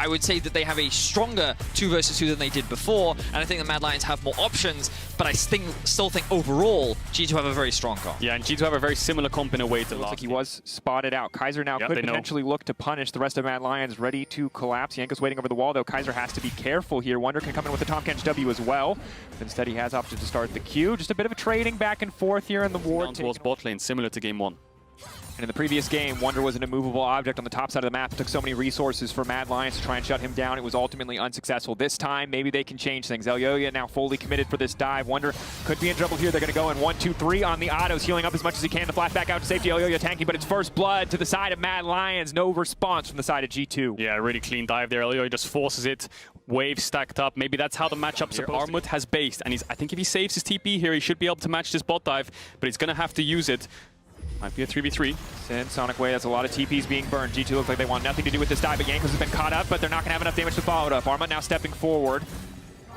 I would say that they have a stronger 2 versus 2 than they did before, and I think the Mad Lions have more options, but I still think overall G2 have a very strong comp. Yeah, and G2 have a very similar comp in a way to Looks last like he was spotted out. Kaiser now could potentially look to punish the rest of Mad Lions, ready to collapse. Jankos waiting over the wall, though. Kaiser has to be careful here. Wunder can come in with the Tahm Kench W as well. But instead, he has opted to start the Q. Just a bit of a trading back and forth here in the ward. Down towards bot lane, similar to game 1. And in the previous game, Wunder was an immovable object on the top side of the map. It took so many resources for Mad Lions to try and shut him down. It was ultimately unsuccessful. This time, maybe they can change things. Elyoya now fully committed for this dive. Wunder could be in trouble here. They're going to go in 1, 2, 3 on the autos, healing up as much as he can. The flashback out to safety. Elyoya tanky, but it's first blood to the side of Mad Lions. No response from the side of G2. Yeah, really clean dive there. Elyoya just forces it. Waves stacked up. Maybe that's how the matchup's supposed to. Armut has based, and I think if he saves his TP here, he should be able to match this bot dive, but he's going to have to use it. Might be a 3v3. Sin, Sonic Wave, that's a lot of TPs being burned. G2 looks like they want nothing to do with this dive, but Jankos has been caught up, but they're not going to have enough damage to follow it up. Armut now stepping forward.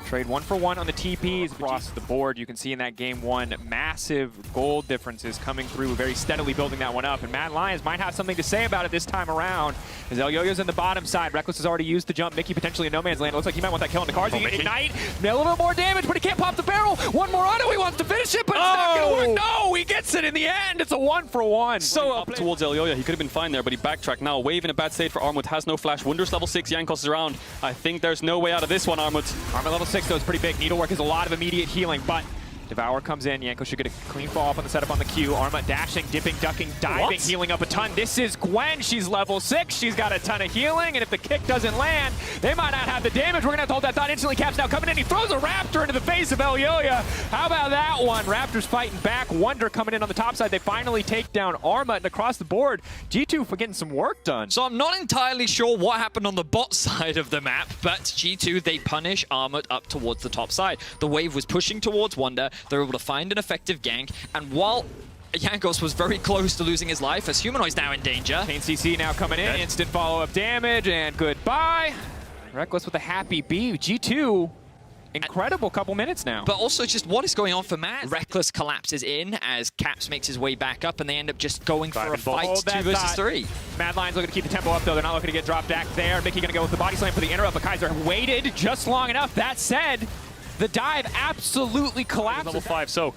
Trade 1 for 1 on the TPs across the board. You can see in that game 1, massive gold differences coming through, very steadily building that one up. And Mad Lions might have something to say about it this time around. As Elyoya's in the bottom side, Rekkles has already used the jump. Mickey potentially in no man's land. It looks like he might want that kill on the Carzzy. Ignite, a little bit more damage, but he can't pop the barrel. One more auto, he wants to finish it, but it's not going to work. No, he gets it in the end. It's a 1 for 1. So up towards Elyoya, he could have been fine there, but he backtracked now. Wave in a bad state for Armut, has no flash. Wunder's level 6, Jankos is around. I think there's no way out of this one, Armut. Armut level 6 though is pretty big. Needlework is a lot of immediate healing, but Devour comes in. Jankos should get a clean fall off on the setup on the Q. Armut dashing, dipping, ducking, diving, healing up a ton. This is Gwen. She's level 6. She's got a ton of healing, and if the kick doesn't land, they might not have the damage. We're going to have to hold that thought. Instantly, Caps now coming in. He throws a Raptor into the face of Elyoya. How about that one? Raptor's fighting back. Wunder coming in on the top side. They finally take down Armut, and across the board, G2 for getting some work done. So I'm not entirely sure what happened on the bot side of the map, but G2, they punish Armut up towards the top side. The wave was pushing towards Wunder. They're able to find an effective gank, and while Jankos was very close to losing his life, as Humanoid's now in danger. Pain CC now coming in, instant follow-up damage, and goodbye. Rekkles with a happy B. G2, incredible couple minutes now. But also just what is going on for Mad? Rekkles collapses in as Caps makes his way back up, and they end up just going for a fight 2 versus 3. Mad Lions looking to keep the tempo up, though. They're not looking to get dropped back there. Mickey going to go with the body slam for the interrupt, but Kaiser waited just long enough. That said, the dive absolutely collapses. Level 5, so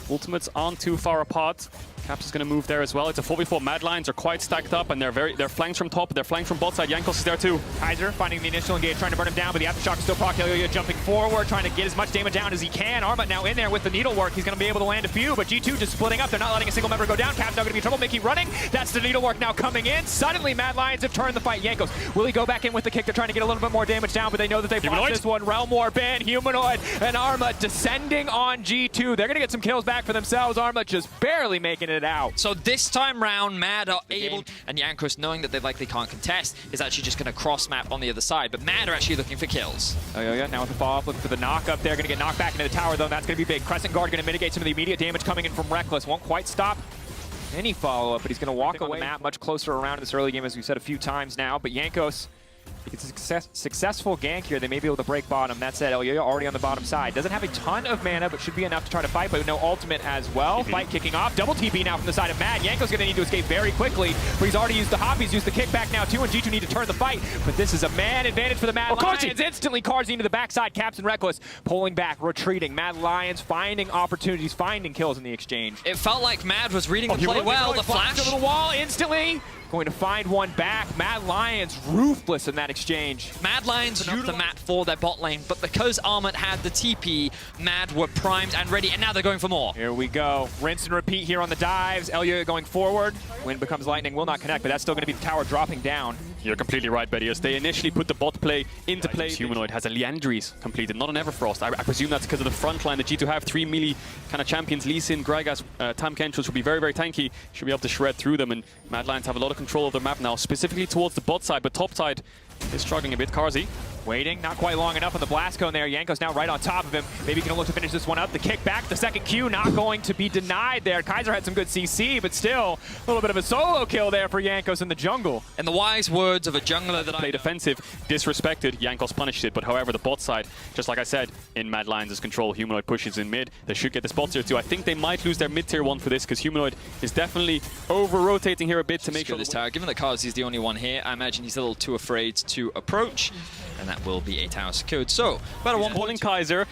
ultimates aren't too far apart. Caps is going to move there as well. It's a 4v4. Mad Lions are quite stacked up, and they're flanked from top, they're flanked from bot side. Jankos is there too. Kaiser finding the initial engage, trying to burn him down, but the aftershock is still proc. Elyoya jumping forward, trying to get as much damage down as he can. Armut now in there with the needlework. He's going to be able to land a few, but G2 just splitting up. They're not letting a single member go down. Caps now going to be in trouble. Mickey running. That's the needlework now coming in. Suddenly, Mad Lions have turned the fight. Jankos, will he go back in with the kick? They're trying to get a little bit more damage down, but they know that they've lost this one. Realm Warp in, Humanoid, and Armut descending on G2. They're going to get some kills back for themselves. Armut just barely making it out. So this time round, Mad are able, and Jankos, knowing that they likely can't contest, is actually just going to cross map on the other side. But Mad are actually looking for kills. Elyoya now with the follow-up, looking for the knock up there. Going to get knocked back into the tower, though. That's going to be big. Crescent Guard going to mitigate some of the immediate damage coming in from Rekkles. Won't quite stop any follow-up, but he's going to walk away. The map much closer around in this early game, as we've said a few times now. But Jankos, it's a successful gank here. They may be able to break bottom. That said, Elyoya already on the bottom side. Doesn't have a ton of mana, but should be enough to try to fight, but no ultimate as well. Fight kicking off. Double TP now from the side of Mad. Jankos going to need to escape very quickly, but he's already used the hop. He's used the kickback now too, and G2 need to turn the fight. But this is a man advantage for the Mad Lions. Instantly Carzzy into the backside. Caps and Rekkles pulling back, retreating. Mad Lions finding opportunities, finding kills in the exchange. It felt like Mad was reading the play well. The flash to the wall instantly. Going to find one back. Mad Lions ruthless in that exchange. Mad Lions used the map for their bot lane, but because Armut had the TP, Mad were primed and ready, and now they're going for more. Here we go. Rinse and repeat here on the dives. Elyoya going forward. Wind becomes lightning, will not connect, but that's still going to be the tower dropping down. You're completely right, Bedius. They initially put the bot play into play. Humanoid has a Liandry's completed, not an Everfrost. I presume that's because of the front line that G2 have. 3 melee kind of champions. Xin, Gragas, Tahm, Kench, which will be very, very tanky. Should be able to shred through them, and Mad Lions have a lot of control of the map now, specifically towards the bot side, but top side is struggling a bit. Carzzy Waiting, not quite long enough on the blast cone there. Jankos now right on top of him. Maybe he can look to finish this one up. The kick back, the second Q not going to be denied there. Kaiser had some good CC, but still a little bit of a solo kill there for Jankos in the jungle. In the wise words of a jungler that Play defensive, disrespected, Jankos punished it, but however the bot side, just like I said, in Mad Lions' control, Humanoid pushes in mid. They should get this bot tier 2. I think they might lose their mid tier 1 for this because Humanoid is definitely over-rotating here a bit to make sure this tower. Given that Carzzy is the only one here, I imagine he's a little too afraid to approach, and that will be a tower secured. So, about a 1 point. Kaiser,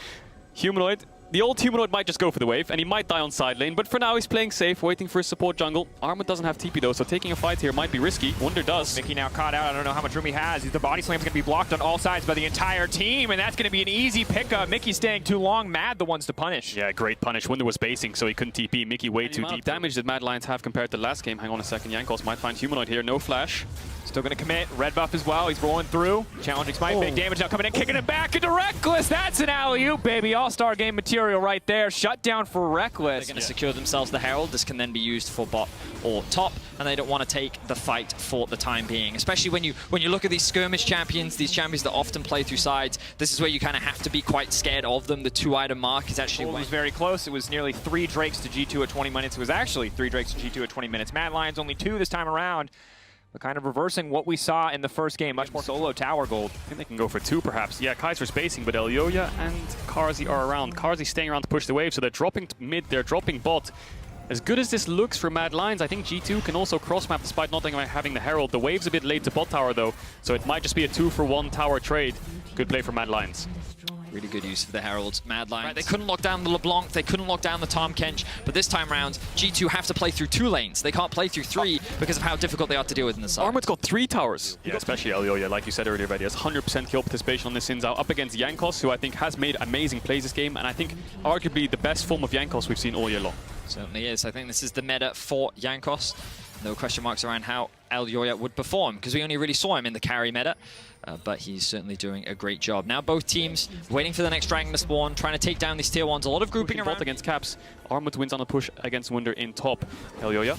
Humanoid. The old Humanoid might just go for the wave, and he might die on side lane, but for now he's playing safe, waiting for his support jungle. Armut doesn't have TP though, so taking a fight here might be risky. Wunder does. Mickey now caught out. I don't know how much room he has. The body slam's going to be blocked on all sides by the entire team, and that's going to be an easy pickup. Mickey staying too long. Mad the ones to punish. Yeah, great punish. Wunder was basing, so he couldn't TP. Mickey way too deep. Damage that Mad Lions have compared to last game. Hang on a second. Jankos might find Humanoid here. No flash. Still going to commit. Red buff as well. He's rolling through. Challenging Smite. Big damage now coming in. Kicking it back into Rekkles. That's an alley-oop, baby. All-star game material right there. Shut down for Rekkles. They're going to secure themselves the Herald. This can then be used for bot or top, and they don't want to take the fight for the time being. Especially when you look at these skirmish champions, these champions that often play through sides, this is where you kind of have to be quite scared of them. The 2-item mark is actually... It was very close. It was nearly 3 Drakes to G2 at 20 minutes. It was actually 3 Drakes to G2 at 20 minutes. Mad Lions only 2 this time around. But kind of reversing what we saw in the first game. Much more solo tower gold. I think they can go for 2 perhaps. Yeah, Kaiser's basing, but Elyoya and Carzzy are around. Carzzy staying around to push the wave, so they're dropping mid, they're dropping bot. As good as this looks for Mad Lions, I think G2 can also cross-map despite not having the Herald. The wave's a bit late to bot tower though, so it might just be a 2-for-1 tower trade. Good play for Mad Lions. Really good use for the Heralds. Mad Lions. Right, they couldn't lock down the LeBlanc, they couldn't lock down the Tahm Kench, but this time around, G2 have to play through 2 lanes. They can't play through 3 because of how difficult they are to deal with in the side. Armut's got 3 towers. Yeah, especially Elyoya, like you said earlier, he has 100% kill participation on this Xin Zhao up against Jankos, who I think has made amazing plays this game, and I think arguably the best form of Jankos we've seen all year long. Certainly is. I think this is the meta for Jankos. No question marks around how Elyoya would perform, because we only really saw him in the carry meta, but he's certainly doing a great job. Now both teams waiting for the next dragon to spawn, trying to take down these tier 1s. A lot of grouping around. Against Caps. Armut wins on a push against Wunder in top. Elyoya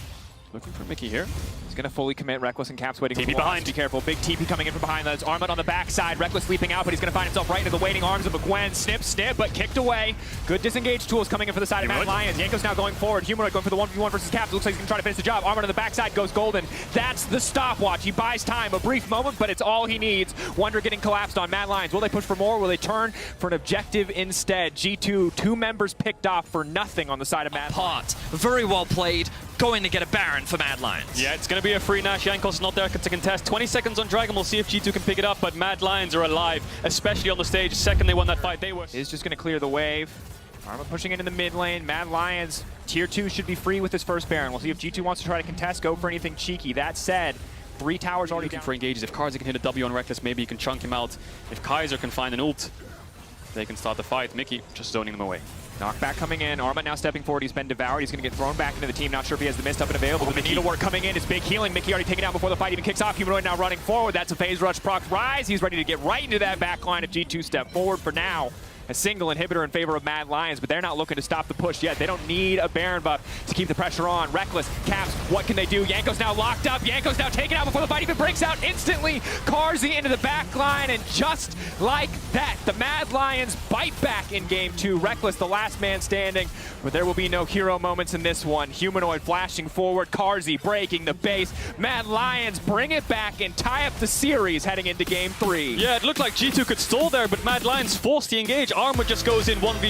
looking for Mickey here. He's going to fully commit. Rekkles and Caps waiting. TP behind. Be careful. Big TP coming in from behind. That's Armut on the backside. Rekkles leaping out, but he's going to find himself right into the waiting arms of a Gwen. Snip, snip, but kicked away. Good disengage tools coming in for the side of Mad Lions. Jankos now going forward. Humanoid going for the 1v1 versus Caps. Looks like he's going to try to finish the job. Armut on the backside goes golden. That's the stopwatch. He buys time. A brief moment, but it's all he needs. Wunder getting collapsed on Mad Lions. Will they push for more? Will they turn for an objective instead? G2, 2 members picked off for nothing on the side of Mad Lions. Very well played. Going to get a Baron for Mad Lions. Yeah, it's going to be a free Nash. Jankos is not there to contest. 20 seconds on Dragon. We'll see if G2 can pick it up, but Mad Lions are alive, especially on the stage. Second they won that fight, they were. Is just going to clear the wave. Armut pushing into the mid lane. Mad Lions, tier 2 should be free with his first Baron. We'll see if G2 wants to try to contest, go for anything cheeky. That said, 3 towers already down. For engages. If Carzzy can hit a W on Rekkles, maybe he can chunk him out. If Kaiser can find an ult, they can start the fight. Mickey just zoning them away. Knockback coming in. Armut now stepping forward. He's been devoured. He's going to get thrown back into the team. Not sure if he has the mist up and available. But the needlework coming in is big healing. Mickey already taken down before the fight even kicks off. Humanoid now running forward. That's a phase rush proc Ryze. He's ready to get right into that back line if G2 step forward for now. A single inhibitor in favor of Mad Lions, but they're not looking to stop the push yet. They don't need a Baron buff to keep the pressure on. Rekkles, Caps, what can they do? Jankos now locked up. Jankos now taken out before the fight even breaks out instantly. Carzzy into the back line, and just like that, the Mad Lions bite back in game 2. Rekkles, the last man standing, but there will be no hero moments in this one. Humanoid flashing forward. Carzzy breaking the base. Mad Lions bring it back and tie up the series heading into game 3. Yeah, it looked like G2 could stall there, but Mad Lions forced the engage. Armut just goes in 1v3.